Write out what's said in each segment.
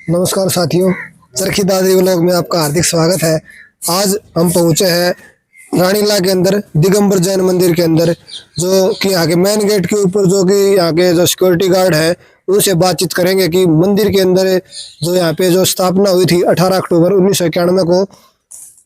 नमस्कार साथियों, चरखी दादरी व्लॉग में आपका हार्दिक स्वागत है। आज हम पहुंचे हैं रानीला के अंदर दिगंबर जैन मंदिर के अंदर, जो कि यहाँ के मेन गेट के ऊपर जो कि यहाँ के जो सिक्योरिटी गार्ड है उनसे बातचीत करेंगे कि मंदिर के अंदर जो यहाँ पे जो स्थापना हुई थी 18 अक्टूबर 1991 को,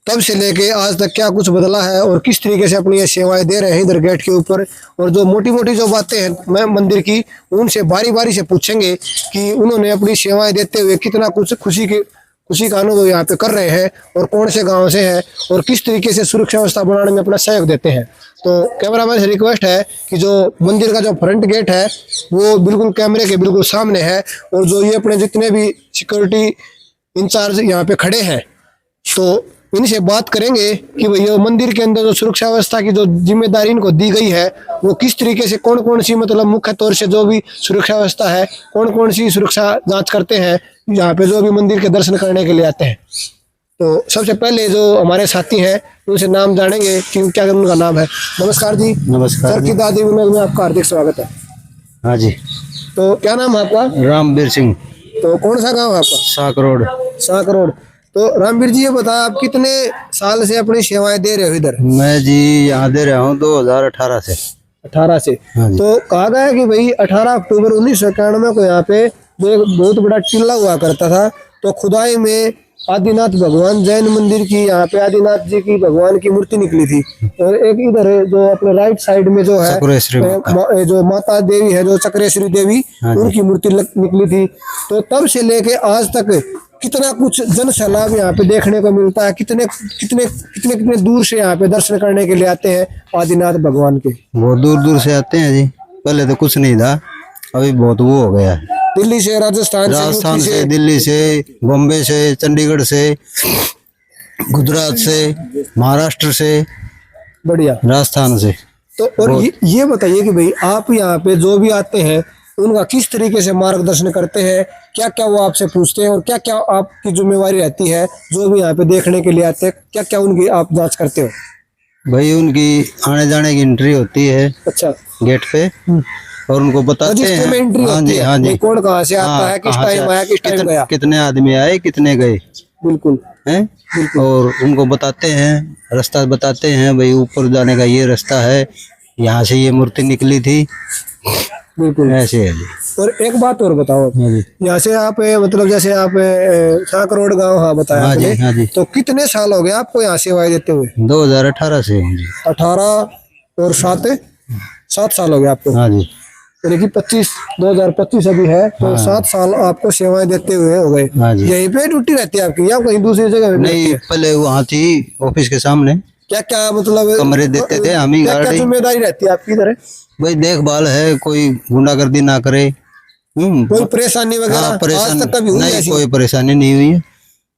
तब से लेके आज तक क्या कुछ बदला है और किस तरीके से अपनी ये सेवाएं दे रहे हैं इधर गेट के ऊपर। और जो मोटी मोटी जो बातें हैं मैं मंदिर की, उनसे बारी बारी से पूछेंगे कि उन्होंने अपनी सेवाएं देते हुए कितना कुछ खुशी का अनुभव यहाँ पे कर रहे हैं और कौन से गांव से है और किस तरीके से सुरक्षा व्यवस्था बनाने में अपना सहयोग देते हैं। तो कैमरामैन से रिक्वेस्ट है कि जो मंदिर का जो फ्रंट गेट है वो बिल्कुल कैमरे के बिल्कुल सामने है, और जो ये अपने जितने भी सिक्योरिटी इंचार्ज यहाँ पे खड़े हैं तो इनसे बात करेंगे कि भैया मंदिर के अंदर जो सुरक्षा व्यवस्था की जो जिम्मेदारी इनको दी गई है वो किस तरीके से, कौन कौन सी मतलब मुख्य तौर से जो भी सुरक्षा व्यवस्था है, कौन कौन सी सुरक्षा जांच करते हैं यहाँ पे जो भी मंदिर के दर्शन करने के लिए आते हैं। तो सबसे पहले जो हमारे साथी हैं उनसे नाम जानेंगे कि क्या उनका नाम है। नमस्कार जी। नमस्कार। चरखी दादरी व्लॉग में आपका हार्दिक स्वागत है। हाँ जी। तो क्या नाम है आपका? रामवीर सिंह। तो कौन सा गाँव है आपका? साक रोड। साक रोड। तो रामवीर जी ये बताया आप कितने साल से अपनी सेवाएं दे रहे हो इधर? मैं जी यहाँ दे रहा हूँ 2018 से। 18 से। हाँ जी। तो कहा गया है कि भाई 18 अक्टूबर 1991 को यहाँ पे जो एक बहुत बड़ा टिल्ला हुआ करता था, तो खुदाई में आदिनाथ भगवान जैन मंदिर की यहाँ पे आदिनाथ जी की भगवान की मूर्ति निकली थी। और एक इधर है जो अपने राइट साइड में जो है जो माता देवी है जो चक्रेश्वरी देवी, उनकी मूर्ति निकली थी। तो तब से लेके आज तक कितना कुछ जन सैलाब यहाँ पे देखने को मिलता है, कितने कितने कितने कितने दूर से यहाँ पे दर्शन करने के लिए आते हैं आदिनाथ भगवान के। बहुत दूर दूर से आते हैं जी। पहले तो कुछ नहीं था, अभी बहुत वो हो गया है। दिल्ली से, राजस्थान से, दिल्ली से, बॉम्बे से, चंडीगढ़ से, गुजरात से, महाराष्ट्र से, बढ़िया, राजस्थान से। तो और ये बताइए कि भाई आप यहाँ पे जो भी आते हैं उनका किस तरीके से मार्गदर्शन करते हैं, क्या क्या वो आपसे पूछते हैं और क्या क्या आपकी जिम्मेवारी रहती है जो भी यहाँ पे देखने के लिए आते हैं, क्या क्या उनकी आप जांच करते हो? भाई उनकी आने जाने की एंट्री होती है। अच्छा। गेट पे और उनको बताते हैं। हाँ जी, हाँ जी। कौन कहाँ से आता है, किस टाइम आया, किस टाइम गया, कितने आदमी आए, कितने गए, बिल्कुल हैं। और उनको बताते हैं, रास्ता बताते हैं, भाई ऊपर जाने का ये रास्ता है, यहाँ से ये मूर्ति निकली थी, बिल्कुल ऐसे है जी। और एक बात और बताओ, यहाँ से आप मतलब जैसे आप साक रोड गाँव, हाँ बताया हाँ जी, हाँ जी। तो कितने साल हो गए आपको यहाँ सेवाएं देते हुए? 2018 से जी। 18 और 7 साल हो गए आपको। हाँ जी। यानी कि 2025 अभी है, तो 7 साल आपको सेवाएं देते हुए हो गए। हाँ जी। यहीं पे ड्यूटी रहती है आपकी या कहीं दूसरी जगह? नहीं, पहले वहाँ थी ऑफिस के सामने। क्या क्या मतलब कमरे देते थे हम ही। क्या जिम्मेदारी रहती है आपकी इधर? भाई देखभाल है, कोई गुंडागर्दी ना करे। कोई परेशानी वगैरह आज तक कभी हुई नहीं? ऐसी? कोई परेशानी नहीं हुई है।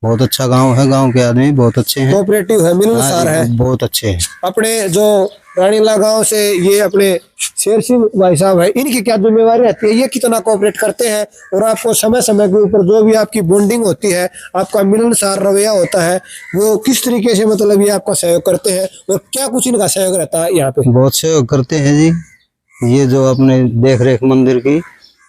बहुत अच्छा गांव है, गांव के आदमी बहुत अच्छे हैं, कोऑपरेटिव है, मिलनसार है, बहुत अच्छे हैं। अपने जो रानीला गांव से ये अपने शेर सिंह भाई साहब है, इनकी क्या जिम्मेवारी रहती है, ये कितना कोऑपरेट करते हैं और आपको समय समय के ऊपर जो भी आपकी बॉन्डिंग होती है, आपका मिलनसार रवैया होता है, वो किस तरीके से मतलब ये आपका सहयोग करते हैं और क्या कुछ इनका सहयोग रहता है यहाँ पे? बहुत सहयोग करते हैं जी। ये जो अपने देख रेख मंदिर की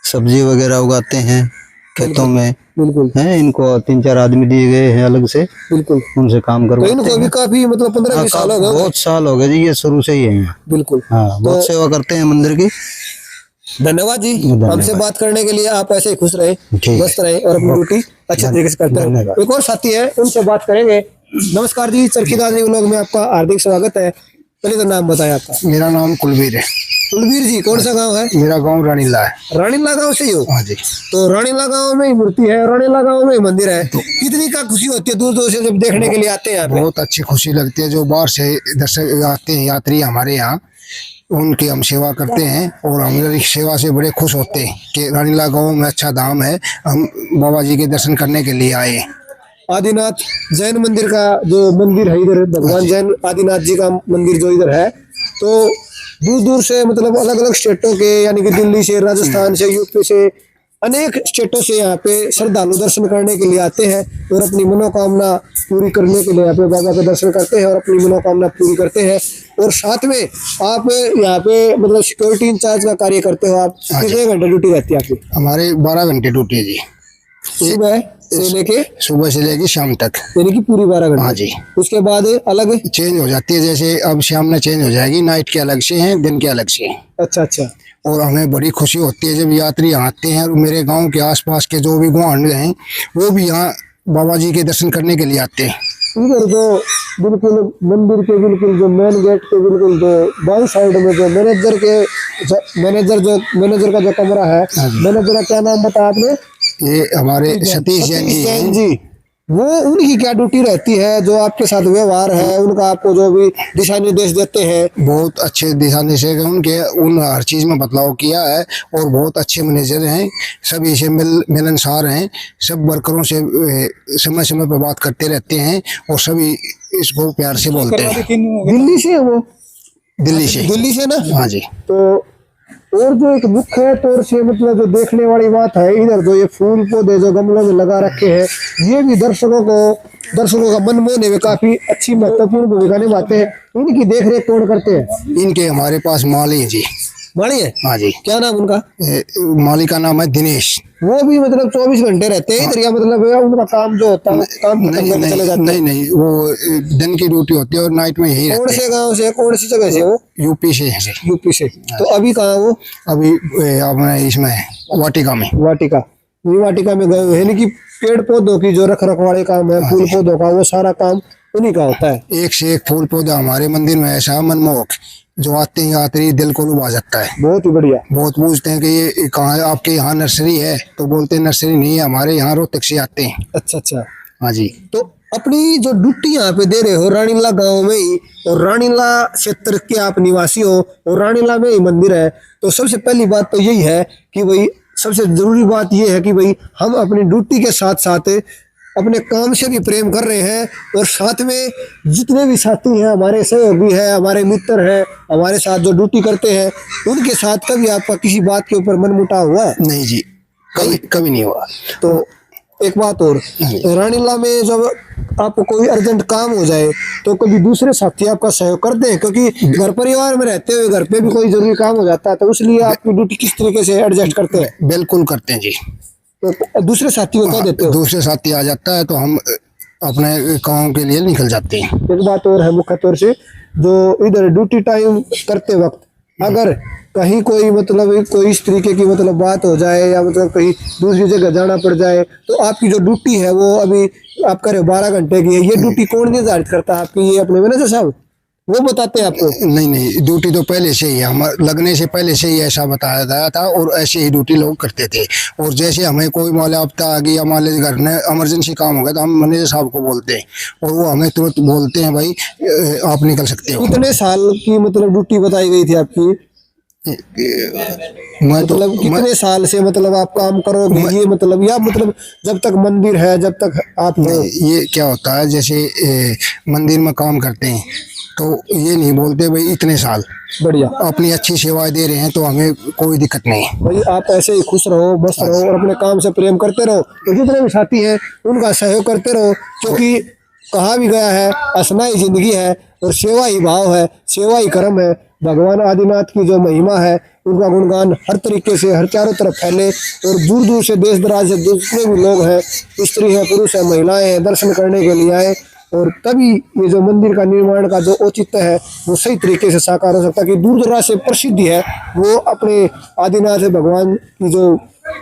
सब्जी वगैरह उगाते हैं खेतों में, बिल्कुल है। इनको 3-4 आदमी दिए गए हैं अलग से, बिल्कुल उनसे काम करवाते हैं। तो इनको भी काफी मतलब 15-20 साल हो गए? बहुत साल हो गए जी, ये शुरू से ही है। बिल्कुल, हाँ, बहुत सेवा करते हैं मंदिर की। धन्यवाद जी, हमसे बात करने के लिए। आप ऐसे ही खुश रहे, मस्त रहे और अपनी ड्यूटी अच्छे तरीके से करते रहे। एक और साथी है, उनसे बात करेंगे। नमस्कार जी, चरखी दादरी व्लॉग में आपका हार्दिक स्वागत है। पहले तो नाम बताएं आपका। मेरा नाम कुलवीर है। कुलवीर जी, कौन सा गांव है? मेरा गांव रानीला है। रानीला गांव से ही हो? हाँ जी। तो रानीला गांव में ही मूर्ति है, रानीला गांव में ही मंदिर है, तो कितनी का खुशी होती है दूर दूर से जब देखने के लिए आते हैं यहाँ पे? बहुत अच्छी खुशी लगती है। जो बाहर से दर्शक आते हैं, यात्री हमारे यहाँ, उनकी हम सेवा करते हैं और हमारी सेवा से बड़े खुश होते हैं कि रानीला गाँव में अच्छा धाम है, हम बाबा जी के दर्शन करने के लिए आए। आदिनाथ जैन मंदिर का जो मंदिर है इधर, भगवान जैन आदिनाथ जी का मंदिर जो इधर है, तो दूर दूर से मतलब अलग अलग स्टेटों के, यानी कि दिल्ली से, राजस्थान से, यूपी से, अनेक स्टेटों से यहाँ पे श्रद्धालु दर्शन करने के लिए आते हैं और अपनी मनोकामना पूरी करने के लिए यहाँ पे बाबा का दर्शन करते हैं और अपनी मनोकामना पूरी करते हैं। और साथ में आप यहाँ पे मतलब सिक्योरिटी इंचार्ज का कार्य करते हो। आप कितने घंटे ड्यूटी रहती है आपकी? हमारे 12 घंटे ड्यूटी है जी। सुबह से लेके सुबह से लेके शाम तक, यानी कि पूरी 12 घंटे। हाँ जी। उसके बाद अलग चेंज हो जाती है, जैसे अब शाम में चेंज हो जाएगी, नाइट के अलग से हैं, दिन के अलग से हैं। अच्छा अच्छा। और हमें बड़ी खुशी होती है जब यात्री यहाँ आते हैं, और मेरे गांव के आसपास के जो भी गुआंढ हैं वो भी यहाँ बाबा जी के दर्शन करने के लिए आते हैं। इधर जो बिल्कुल मंदिर के बिल्कुल जो मेन गेट के बिल्कुल जो बाई साइड में जो मैनेजर का जो कमरा है, मैनेजर का क्या नाम बताया आपने? ये हमारे सतीश जैन जी जैन हैं। जी, वो उनकी क्या ड्यूटी रहती है जो आपके साथ व्यवहार है उनका, आपको जो भी दिशा निर्देश देते हैं? बहुत अच्छे दिशा निर्देश हैं उनके, उन हर चीज़ में बदलाव किया है, और बहुत अच्छे मैनेजर हैं, सभी से मिलनसार हैं, सब वर्करों से समय समय पर बात करते रहते हैं, और सभी इसको प्यार से बोलते हैं। दिल्ली से है वो? दिल्ली से ना? हाँ जी। तो और जो एक मुख्य तौर से मतलब जो देखने वाली बात है, इधर जो ये फूल पौधे जो गमलों में लगा रखे हैं, ये भी दर्शकों का मन मोहने में काफी अच्छी महत्वपूर्ण भूमिका निभाते हैं। इनकी देख रेख कौन करते हैं? इनके हमारे पास माली हैं जी। माली है? हाँ जी। क्या नाम उनका? माली का नाम है दिनेश। वो भी मतलब 24 घंटे रहते हैं इधर, या मतलब उनका काम जो होता है काम खत्म करके चले जाते हैं? नहीं, वो दिन की ड्यूटी होती है और नाइट में यही कौन रहते से गांव से, कौन सी जगह से वो? यूपी से हैं। यूपी से। तो अभी कहाँ वो? अभी अपने इसमें वाटिका में। वाटिका में गए हुए हैं, यानी कि पेड़ पौधों की जो रख रखवाले काम है, फूल पौधों का, वो सारा काम उन्हीं का होता है। एक से एक फूल पौधा हमारे मंदिर में ऐसा मनमोहक, जो आते हैं यात्री दिल को लुभा जाता है। बहुत ही बढ़िया। बहुत पूछते हैं कि ये कहाँ है, आपके यहाँ नर्सरी है? तो बोलते हैं नर्सरी नहीं है, हमारे यहाँ रोहतक से आते हैं। अच्छा अच्छा। हाँ जी। तो अपनी जो ड्यूटी यहाँ पे दे रहे हो रानीला गांव में ही, और रानीला क्षेत्र के आप निवासी हो, और रानीला में ही मंदिर है, तो सबसे पहली बात तो यही है कि भाई सबसे जरूरी बात यह है कि भाई हम अपनी ड्यूटी के साथ साथ अपने काम से भी प्रेम कर रहे हैं, और साथ में जितने भी साथी हैं, हमारे सहयोगी हैं, हमारे मित्र हैं, हमारे साथ जो ड्यूटी करते हैं, उनके साथ कभी आपका किसी बात के ऊपर मनमुटाव हुआ? नहीं जी, कभी नहीं हुआ। तो एक बात और, रानीला में जब आपको कोई अर्जेंट काम हो जाए तो कभी दूसरे साथी आपका सहयोग करते हैं? क्योंकि घर परिवार में रहते हुए घर पे भी कोई जरूरी काम हो जाता है, तो इसलिए आपकी ड्यूटी किस तरीके से एडजस्ट करते हैं? बिल्कुल करते हैं जी। तो दूसरे साथी को क्या देते हो? दूसरे साथी आ जाता है तो हम अपने काम के लिए निकल जाते हैं। एक बात और है मुख्य तौर से, जो इधर ड्यूटी टाइम करते वक्त अगर कहीं कोई मतलब कोई इस तरीके की मतलब बात हो जाए, या मतलब कहीं दूसरी जगह जाना पड़ जाए, तो आपकी जो ड्यूटी है वो अभी आप करें 12 घंटे की है, ये ड्यूटी कौन निर्धारित करता है आपकी? ये अपने मैनेजर साहब वो बताते हैं आपको? नहीं, ड्यूटी तो पहले से ही, हम लगने से पहले से ही ऐसा बताया गया था, और ऐसे ही ड्यूटी लोग करते थे। और जैसे हमें कोई मान आपदा आ गई या मान लीजिए घर में इमरजेंसी काम हो गया, तो हम मैनेजर साहब को बोलते हैं, और वो हमें तुरंत बोलते हैं भाई आप निकल सकते हो। कितने साल की मतलब ड्यूटी बताई गई थी आपकी? मैं तो मतलब कितने साल से मतलब आप काम करोगे ये मतलब, या मतलब जब तक मंदिर है जब तक आप हो? ये क्या होता है, जैसे मंदिर में काम करते हैं तो ये नहीं बोलते भाई इतने साल, बढ़िया, अपनी अच्छी सेवाएं दे रहे हैं तो हमें कोई दिक्कत नहीं है। भाई आप ऐसे ही खुश रहो, मस्त रहो, और अपने काम से प्रेम करते रहो, तो जितने भी साथी हैं उनका सहयोग करते रहो, क्योंकि कहा भी गया है हंसना ही जिंदगी है, और सेवा ही भाव है, सेवा ही कर्म है। भगवान आदिनाथ की जो महिमा है उनका गुणगान हर तरीके से हर चारों तरफ फैले, और दूर दूर से देश दराज से जितने भी लोग हैं, स्त्री है, पुरुष है, महिलाएं हैं, दर्शन करने के लिए आए, और तभी ये जो मंदिर का निर्माण का जो औचित्य है वो सही तरीके से साकार हो सकता है। कि दूर दराज से प्रसिद्धि है वो अपने आदिनाथ भगवान की जो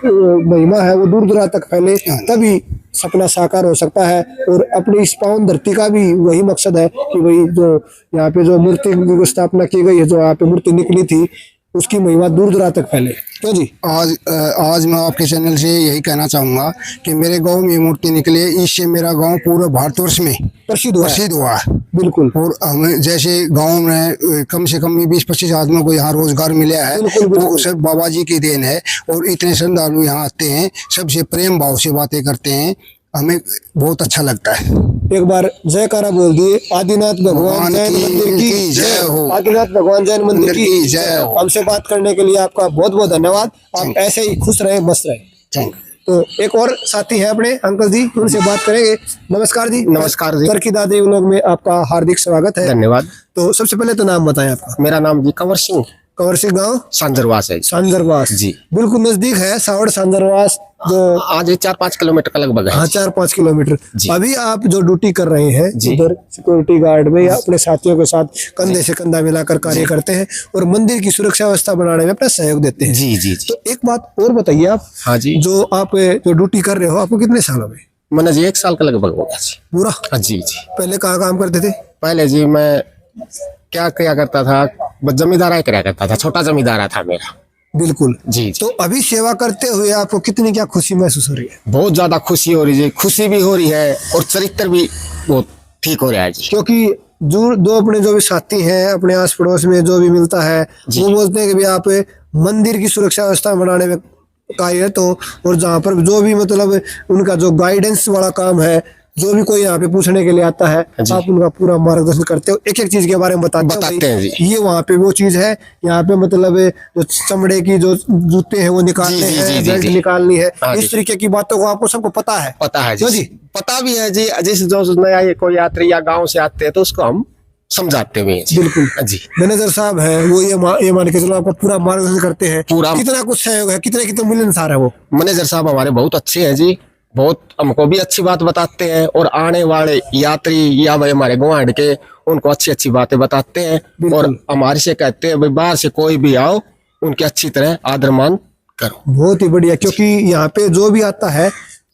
महिमा है वो दूर दराज तक फैले, तभी सपना साकार हो सकता है। और अपनी इस पावन धरती का भी वही मकसद है कि भाई जो यहाँ पे जो मूर्ति की स्थापना की गई है, जो यहाँ पे मूर्ति निकली थी, उसकी महिमा दूर दराज तक फैले। क्यों जी? आज मैं आपके चैनल से यही कहना चाहूँगा कि मेरे गांव में मूर्ति निकले, इससे मेरा गांव पूरे भारतवर्ष में प्रसिद्ध हुआ है। बिल्कुल। और हमें जैसे गांव में कम से कम 20-25 आदमियों को यहाँ रोजगार मिला है, वो सब बाबा जी की देन है। और इतने श्रद्धालु यहाँ आते हैं, सबसे प्रेम भाव से बातें करते हैं, हमें बहुत अच्छा लगता है। एक बार जयकारा बोल दिए, आदिनाथ भगवान जैन मंदिर की जय हो, आदिनाथ भगवान जैन मंदिर की जय हो। हमसे बात करने के लिए आपका बहुत बहुत धन्यवाद। आप ऐसे ही खुश रहे, मस्त रहे। तो एक और साथी है अपने अंकल जी, उनसे बात करेंगे। नमस्कार जी। नमस्कार जी। तरकी दादी व्लॉग में आपका हार्दिक स्वागत है। धन्यवाद। तो सबसे पहले तो नाम बताएं आपका। मेरा नाम जी कंवर सिंह। कंवर सिंह गाँव सांजरवास है सांजरवास जी। बिल्कुल नजदीक है सावड़ सांजरवास, जो आज 4-5 किलोमीटर का लगभग है। हाँ 4-5 किलोमीटर। जी। अभी आप जो ड्यूटी कर रहे हैं जी। उधर सिक्योरिटी गार्ड में या अपने साथियों के साथ कंधे से कंधा मिलाकर कार्य करते हैं और मंदिर की सुरक्षा व्यवस्था बनाने में अपना सहयोग देते हैं। जी जी जी। तो एक बात और बताइए आप, हाँ जी। जो आप जो ड्यूटी कर रहे हो आपको कितने सालों में? मैंने जी 1 साल का लगभग हो गया जी। पूरा? हाँ जी जी। पहले कहाँ काम करते थे? पहले जी मैं क्या किया करता था, बस जमींदारा किया करता था, छोटा जमींदारा था मेरा। बिल्कुल जी जी। तो अभी सेवा करते हुए आपको कितनी क्या खुशी महसूस हो रही है? बहुत ज्यादा खुशी हो रही है, खुशी भी हो रही है और चरित्र भी बहुत ठीक हो रहा है जी। क्योंकि जो दो अपने जो भी साथी हैं अपने आस पड़ोस में जो भी मिलता है वो बोलते हैं कि भाई आप मंदिर की सुरक्षा व्यवस्था बनाने में कार्यरत हो, और जहाँ पर जो भी मतलब उनका जो गाइडेंस वाला काम है, जो भी कोई यहाँ पे पूछने के लिए आता है आप उनका पूरा मार्गदर्शन करते हो, एक एक चीज के बारे में बताते हैं जी। ये वहाँ पे वो चीज है, यहाँ पे मतलब जो चमड़े की जो जूते हैं वो निकालने हैं, बेल्ट निकालनी है, इस तरीके की बातों को आपको सबको पता है? पता है जी। पता भी है जी। जिस जो नया कोई यात्री या गांव से आते हैं तो उसको हम समझाते हुए हैं। बिल्कुल जी। मैनेजर साहब है वो ये मान के चलो आपका पूरा मार्गदर्शन करते हैं। पूरा कितना कुछ सहयोग है, कितने कितने मिलनसार है वो मैनेजर साहब हमारे बहुत अच्छे हैं जी, बहुत हमको भी अच्छी बात बताते हैं और आने वाले यात्री या भाई हमारे गुआंढ के उनको अच्छी अच्छी बातें बताते हैं और हमारे से कहते हैं भाई बाहर से कोई भी आओ उनकी अच्छी तरह आदर मान करो। बहुत ही बढ़िया, क्योंकि यहाँ पे जो भी आता है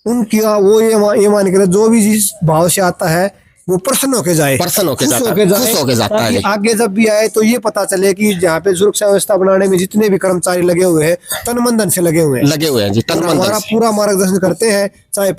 उनकी वो ये मान के जो भी जिस भाव से आता है वो प्रसन्न होके जाए, प्रसन्न होके खुश जाता होके है, जाए, खुश होके जाता ताकि है। आगे जब भी आए तो ये पता चले कि यहाँ पे सुरक्षा व्यवस्था बनाने में जितने भी कर्मचारी लगे हुए हैं तन मन धन से लगे हुए हैं जी, तन और मन हमारा धन से। पूरा मार्गदर्शन करते हैं, चाहे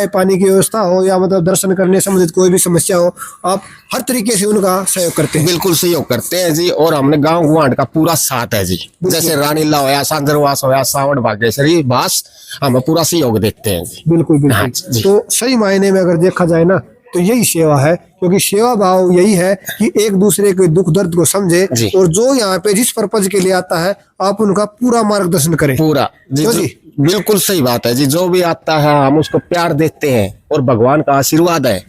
पानी की व्यवस्था हो या मतलब दर्शन करने संबंधित कोई भी समस्या हो, आप हर तरीके से उनका सहयोग करते हैं। बिल्कुल सहयोग करते हैं जी, और हमने गांव गुआंढ का पूरा साथ है जी। जैसे रानीला होया, सांजरवास होया, सावड़ बागेश्वरी बास, हमें पूरा सहयोग देते हैं जी। बिल्कुल हाँ बिल्कुल। जी। तो सही मायने में अगर देखा जाए ना तो यही सेवा है, क्योंकि सेवा भाव यही है कि एक दूसरे के दुख दर्द को समझे और जो यहाँ पे जिस पर्पज के लिए आता है आप उनका पूरा मार्गदर्शन करें। पूरा जी। बिल्कुल सही बात है जी। जो भी आता है हम उसको प्यार देते हैं और भगवान का आशीर्वाद है,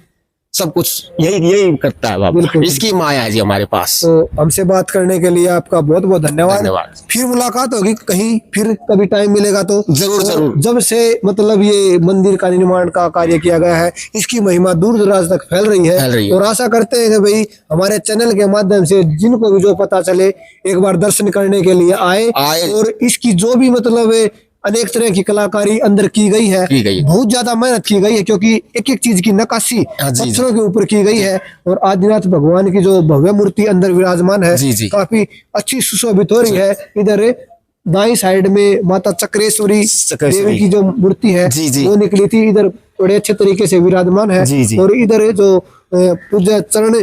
सब कुछ यही करता है बाबा। इसकी माया है जी हमारे पास। तो हमसे बात करने के लिए आपका बहुत बहुत धन्यवाद। फिर मुलाकात होगी कहीं, फिर कभी टाइम मिलेगा तो जरूर जरूर। जब से मतलब ये मंदिर का निर्माण का कार्य किया गया है इसकी महिमा दूर दराज तक फैल रही है और आशा करते हैं कि भाई हमारे चैनल के माध्यम से जिनको भी जो पता चले एक बार दर्शन करने के लिए आए और इसकी जो भी मतलब अनेक तरह की कलाकारी अंदर की गई है, बहुत ज्यादा मेहनत की गई है, क्योंकि एक एक चीज की नक्काशी पत्थरों के ऊपर की गई है और आदिनाथ भगवान की जो भव्य मूर्ति अंदर विराजमान है काफी अच्छी सुशोभित हो रही है। इधर दाई साइड में माता चक्रेश्वरी देवी की जो मूर्ति है वो निकली थी, इधर बड़े अच्छे तरीके से विराजमान है और इधर जो पूजा चरण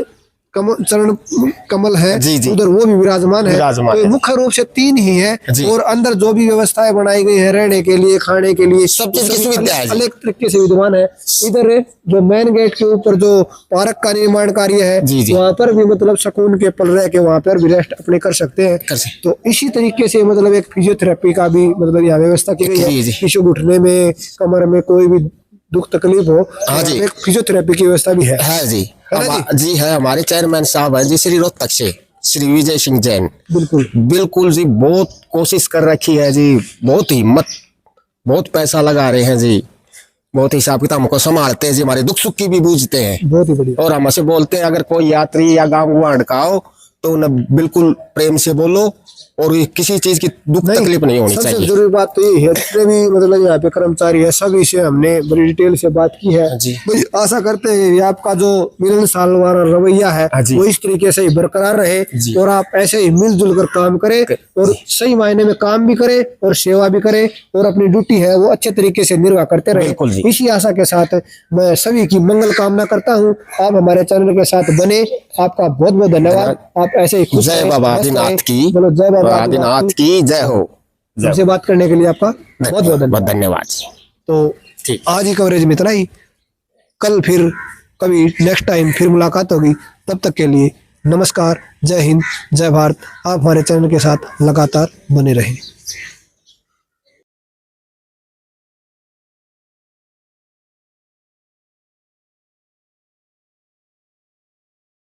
कमल है उधर वो भी विराजमान है। तो मुख्य रूप से 3 ही है और अंदर जो भी व्यवस्थाएं बनाई गई है रहने के लिए, खाने के लिए, सब चीज की सुविधा अलग तरीके से विद्यमान है। इधर जो मेन गेट के ऊपर जो पार्क का निर्माण कार्य है वहाँ पर भी मतलब सुकून के पल रह के वहाँ पर भी रेस्ट अपने कर सकते हैं। तो इसी तरीके से मतलब एक फिजियोथेरेपी का भी मतलब यहाँ व्यवस्था की गई है। किसी को उठने में, कमर में कोई भी दुख तकलीफ हो, एक फिजियोथेरेपी की व्यवस्था भी है जी है। हमारे चेयरमैन साहब है जी श्री रोहतक से, श्री विजय सिंह जैन। बिल्कुल जी, बहुत कोशिश कर रखी है जी, बहुत हिम्मत, बहुत पैसा लगा रहे हैं जी, बहुत हिसाब किताब हमको संभालते हैं जी, हमारे दुख सुख की भी बूझते हैं। बहुत ही बढ़िया। और हमसे बोलते हैं अगर कोई यात्री या गाँव गुआंढ का हो तो उन्हें बिल्कुल प्रेम से बोलो और किसी चीज की दुख तकलीफ नहीं होनी चाहिए। सबसे जरूरी बात तो ये है, जितने भी मतलब यहाँ पे कर्मचारी है सभी से हमने बड़ी डिटेल से बात की है। आशा करते हैं आपका जो मिलनसार वाला रवैया है वो इस तरीके से ही बरकरार रहे और आप ऐसे ही मिलजुल कर काम करें और सही मायने में काम भी करें और सेवा भी करें और अपनी ड्यूटी है वो अच्छे तरीके से निर्वाह करते रहे। इसी आशा के साथ मैं सभी की मंगल कामना करता हूँ। आप हमारे चैनल के साथ बने, आपका बहुत बहुत धन्यवाद। आप ऐसे ही खुश जय बाबा आदिनाथ की, बोलो जय बाबा आदिनाथ की जय हो। हमसे बात करने के लिए आपका बहुत बहुत धन्यवाद। तो आज ही कवरेज में इतना ही, कल फिर कभी नेक्स्ट टाइम फिर मुलाकात होगी। तब तक के लिए नमस्कार, जय हिंद, जय भारत। आप हमारे चैनल के साथ लगातार बने रहें।